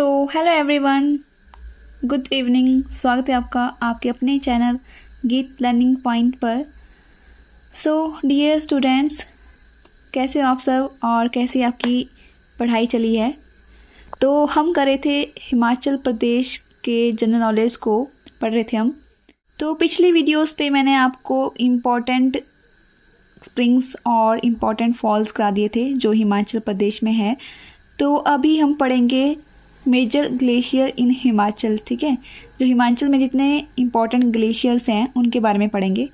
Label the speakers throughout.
Speaker 1: So hello everyone, good evening. स्वागत है आपका आपके अपने चैनल गीत लर्निंग पॉइंट पर। सो डियर स्टूडेंट्स, कैसे हो आप सब और कैसी आपकी पढ़ाई चली है। तो हम कर रहे थे हिमाचल प्रदेश के जनरल नॉलेज को पढ़ रहे थे हम। तो पिछली वीडियोस पे मैंने आपको इम्पॉर्टेंट स्प्रिंग्स और इम्पॉर्टेंट फॉल्स करा दिए थे जो हिमाचल प्रदेश में है। तो अभी हम पढ़ेंगे मेजर ग्लेशियर इन हिमाचल। ठीक है, जो हिमाचल में जितने इम्पॉर्टेंट ग्लेशियर्स हैं उनके बारे में पढ़ेंगे।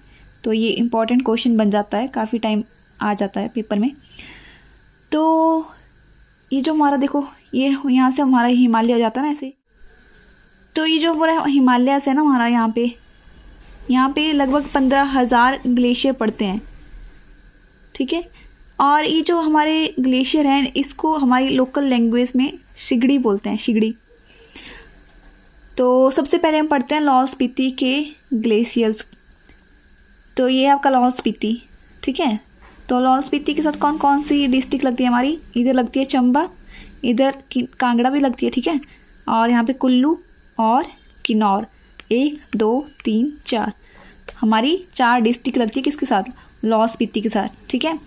Speaker 1: तो ये इम्पॉर्टेंट क्वेश्चन बन जाता है, काफ़ी टाइम आ जाता है पेपर में। तो ये जो हमारा देखो, ये यहाँ से हमारा हिमालय जाता है ना ऐसे। तो ये जो हमारा हिमालय से है ना हमारा, यहाँ पे लगभग 15,000 ग्लेशियर पड़ते हैं। ठीक है, और ये जो हमारे ग्लेशियर हैं इसको हमारी लोकल लैंग्वेज में सिगड़ी बोलते हैं, सिगड़ी। तो सबसे पहले हम पढ़ते हैं लाहौल स्पीति के ग्लेशियर्स। तो ये है आपका लाहौल स्पीति। ठीक है, तो लाहौल स्पीति के साथ कौन कौन सी डिस्ट्रिक्ट लगती है हमारी, इधर लगती है चंबा, इधर कांगड़ा भी लगती है। ठीक है, और यहाँ पे कुल्लू और किन्नौर, 1 2 3 4 हमारी 4 डिस्ट्रिक्ट लगती है किसके साथ, लाहौल स्पीति के साथ। ठीक है,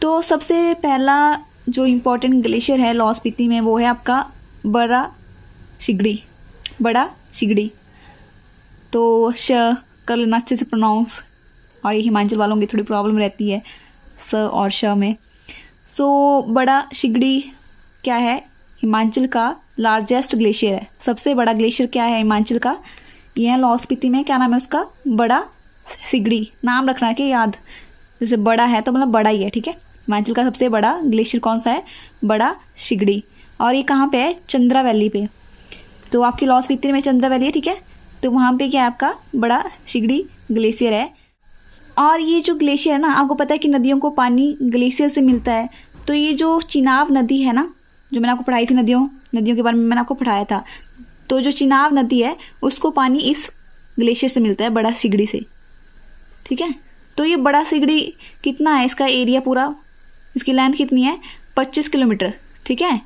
Speaker 1: तो सबसे पहला जो इम्पोर्टेंट ग्लेशियर है लाहौल स्पीति में वो है आपका बड़ा सिगड़ी। बड़ा सिगड़ी, तो श कर लेना अच्छे से प्रोनाउंस, और ये हिमाचल वालों की थोड़ी प्रॉब्लम रहती है स और श में। सो बड़ा सिगड़ी क्या है, हिमाचल का लार्जेस्ट ग्लेशियर है। सबसे बड़ा ग्लेशियर क्या है हिमाचल का, ये है लाहौल स्पीति में। क्या नाम है उसका, बड़ा सिगड़ी। नाम रखना है कि याद, जैसे बड़ा है तो मतलब बड़ा ही है। ठीक है, हिमाचल का सबसे बड़ा ग्लेशियर कौन सा है, बड़ा सिगड़ी। और ये कहाँ पे है, चंद्रा वैली पे। तो आपकी लाहौल स्पीति में चंद्रा वैली है। ठीक है, तो वहाँ पे क्या है आपका बड़ा सिगड़ी ग्लेशियर है। और ये जो ग्लेशियर है ना, आपको पता है कि नदियों को पानी ग्लेशियर से मिलता है। तो ये जो चिनाब नदी है ना, जो मैंने आपको पढ़ाई थी नदियों के बारे में मैंने आपको पढ़ाया था। तो जो चिनाब नदी है उसको पानी इस ग्लेशियर से मिलता है, बड़ा सिगड़ी से। ठीक है, तो ये बड़ा सिगड़ी कितना है, इसका एरिया पूरा, इसकी लेंथ कितनी है, 25 किलोमीटर। ठीक है,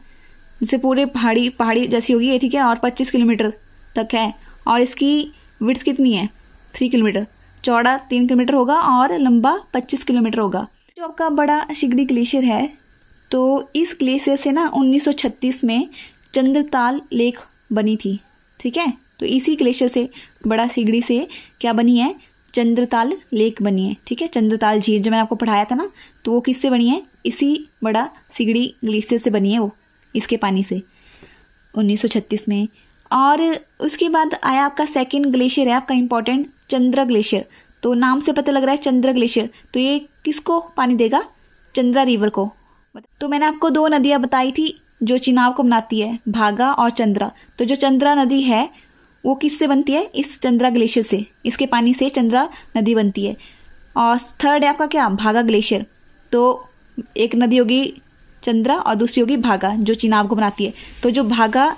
Speaker 1: जैसे पूरे पहाड़ी जैसी होगी ये। ठीक है, और 25 किलोमीटर तक है। और इसकी विड्थ कितनी है, 3 किलोमीटर। चौड़ा 3 किलोमीटर होगा और लंबा 25 किलोमीटर होगा। जो आपका बड़ा सिगड़ी ग्लेशियर है, तो इस ग्लेशियर से ना 1936 में चंद्रताल लेक बनी थी। ठीक है, तो इसी ग्लेशियर से, बड़ा सिगड़ी से क्या बनी है, चंद्रताल लेक बनी है। ठीक है, चंद्रताल झील जो मैंने आपको पढ़ाया था ना, तो वो किससे बनी है, इसी बड़ा सिगड़ी ग्लेशियर से बनी है, वो इसके पानी से 1936 में। और उसके बाद आया आपका सेकंड ग्लेशियर है आपका इम्पोर्टेंट, चंद्रा ग्लेशियर। तो नाम से पता लग रहा है चंद्रा ग्लेशियर, तो ये किसको पानी देगा, चंद्रा रिवर को। तो मैंने आपको 2 नदियाँ बताई थी जो चिनाब को बनाती है, भागा और चंद्रा। तो जो चंद्रा नदी है वो किससे बनती है, इस चंद्रा ग्लेशियर से, इसके पानी से चंद्रा नदी बनती है। और थर्ड है आपका क्या, भागा ग्लेशियर। तो एक नदी होगी चंद्रा और दूसरी होगी भागा, जो चिनाब को बनाती है। तो जो भागा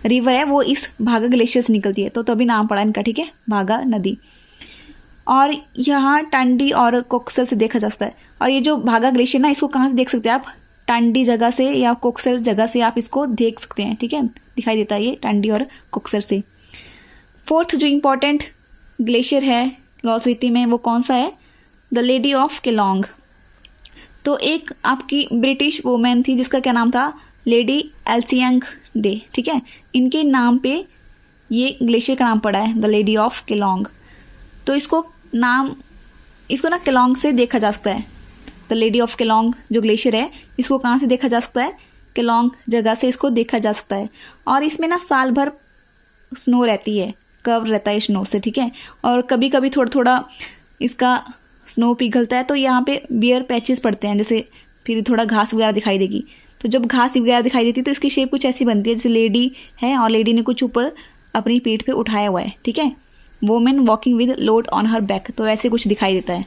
Speaker 1: रिवर है वो इस भागा ग्लेशियर से निकलती है। तो अभी नाम पड़ा इनका। ठीक है, भागा नदी। और यहाँ टांडी और कोकसर से देखा जा सकता है। और ये जो भागा ग्लेशियर ना, इसको कहाँ से देख सकते हैं आप, टांडी जगह से या कोकसर जगह से आप इसको देख सकते हैं। ठीक है, दिखाई देता है ये टांडी और कोकसर से। फोर्थ जो इम्पोर्टेंट ग्लेशियर है लाहौल स्पीति में वो कौन सा है, द लेडी ऑफ केलोंग। तो एक आपकी ब्रिटिश वुमेन थी जिसका क्या नाम था, लेडी एल्सियांग डे। ठीक है, इनके नाम पे ये ग्लेशियर का नाम पड़ा है, द लेडी ऑफ केलोंग। तो इसको ना केलोंग से देखा जा सकता है। द लेडी ऑफ केलोंग जो ग्लेशियर है, इसको कहाँ से देखा जा सकता है, केलोंग जगह से इसको देखा जा सकता है। और इसमें ना साल भर स्नो रहती है, कवर रहता है स्नो से। ठीक है, और कभी कभी थोड़ा थोड़ा इसका स्नो पिघलता है, तो यहाँ पे बियर पैचेस पड़ते हैं, जैसे फिर थोड़ा घास वगैरह दिखाई देगी। तो जब घास वगैरह दिखाई देती है तो इसकी शेप कुछ ऐसी बनती है, जैसे लेडी है और लेडी ने कुछ ऊपर अपनी पीठ पे उठाया हुआ है। ठीक है, women walking with load on her back, तो ऐसे कुछ दिखाई देता है।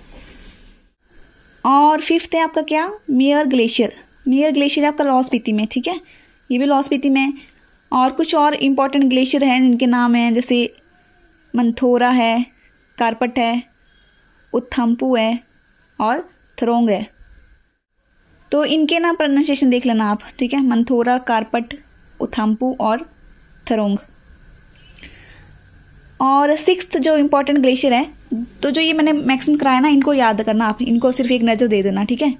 Speaker 1: और फिफ्थ है आपका क्या, मेयर ग्लेशियर। मेयर ग्लेशियर है आपका लाहौल स्पीति में। ठीक है, ये भी लाहौल स्पीति में। और कुछ और इम्पोर्टेंट ग्लेशियर हैं जिनके नाम हैं, जैसे मंथोरा है, कारपट है, उत्थम्पू है और थरोंग है। तो इनके ना प्रोनाउंसिएशन देख लेना आप। ठीक है, मंथोरा, कारपट, उथाम्पू और थरोंग। और सिक्स्थ जो इम्पोर्टेंट ग्लेशियर है, तो जो ये मैंने मैक्सिमम कराया ना, इनको याद करना आप, इनको सिर्फ एक नज़र दे देना, ठीक है।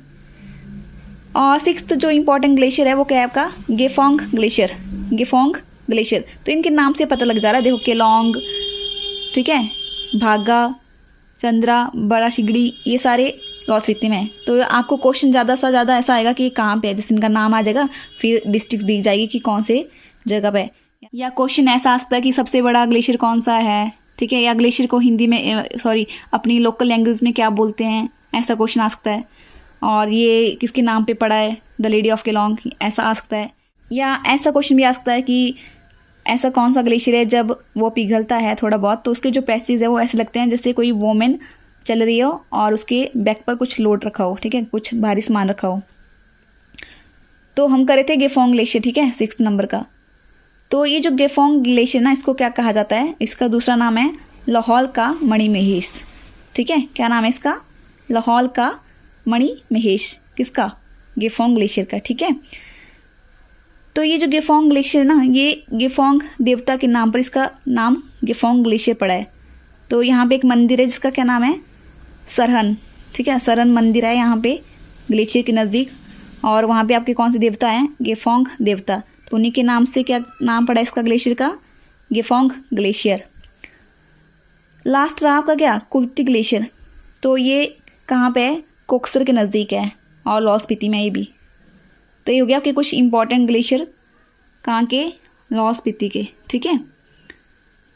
Speaker 1: और सिक्स्थ जो इम्पोर्टेंट ग्लेशियर है वो क्या है आपका, गेफोंग ग्लेशियर। गेफोंग ग्लेशियर, तो इनके नाम से पता लग जा रहा है, देखो केलोंग, ठीक है, भागा, चंद्रा, बड़ा शिगड़ी, ये सारे लाहौल स्पीति में है। तो आपको क्वेश्चन ज़्यादा से ज़्यादा ऐसा आएगा कि कहाँ पे है, जिस इनका नाम आ जाएगा फिर डिस्ट्रिक्ट दी जाएगी कि कौन से जगह पे है। या क्वेश्चन ऐसा आ सकता है कि सबसे बड़ा ग्लेशियर कौन सा है, ठीक है, या ग्लेशियर को हिंदी में अपनी लोकल लैंग्वेज में क्या बोलते हैं, ऐसा क्वेश्चन आ सकता है। और ये किसके नाम पे पड़ा है, द लेडी ऑफ केलोंग, ऐसा आ सकता है। या ऐसा क्वेश्चन भी आ सकता है कि ऐसा कौन सा ग्लेशियर है जब वो पिघलता है थोड़ा बहुत तो उसके जो पैसेज है वो ऐसे लगते हैं जैसे कोई वोमेन चल रही हो और उसके बैक पर कुछ लोड रखा हो, ठीक है, कुछ भारी सामान रखा हो। तो हम करे थे गेफोंग ग्लेशियर, ठीक है, 6 नंबर का। तो ये जो गेफोंग ग्लेशियर ना, इसको क्या कहा जाता है, इसका दूसरा नाम है लाहौल का मणिमहेश, ठीक है। क्या नाम है इसका, लाहौल का मणिमहेश, किसका, गेफोंग ग्लेशियर का, ठीक है। तो ये जो गेफोंग ग्लेशियर ना, ये गेफोंग देवता के नाम पर इसका नाम गेफोंग ग्लेशियर पड़ा है। तो यहाँ पे एक मंदिर है जिसका क्या नाम है, सरहन, ठीक है, सरहन मंदिर है यहाँ पे ग्लेशियर के नज़दीक। और वहाँ पे आपके कौन से देवता हैं, गेफोंग देवता, तो उन्हीं के नाम से क्या नाम पड़ा है इसका ग्लेशियर का, गेफोंग ग्लेशियर। लास्ट रहा आपका क्या, कुल्ती ग्लेशियर। तो ये कहाँ पे है, कोकसर के नज़दीक है और लाहौल स्पीति में ये भी। तो ये हो गया आपके कुछ इंपॉर्टेंट ग्लेशियर कहाँ के, लाहौल स्पीति के, ठीक है।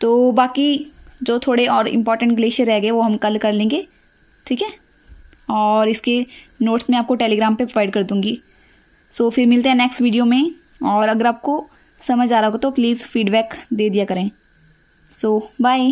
Speaker 1: तो बाकी जो थोड़े और इम्पॉर्टेंट ग्लेशियर रह गए वो हम कल कर लेंगे, ठीक है। और इसके नोट्स मैं आपको टेलीग्राम पे प्रोवाइड कर दूँगी। सो फिर मिलते हैं नेक्स्ट वीडियो में। और अगर आपको समझ आ रहा हो तो प्लीज़ फीडबैक दे दिया करें। सो बाय।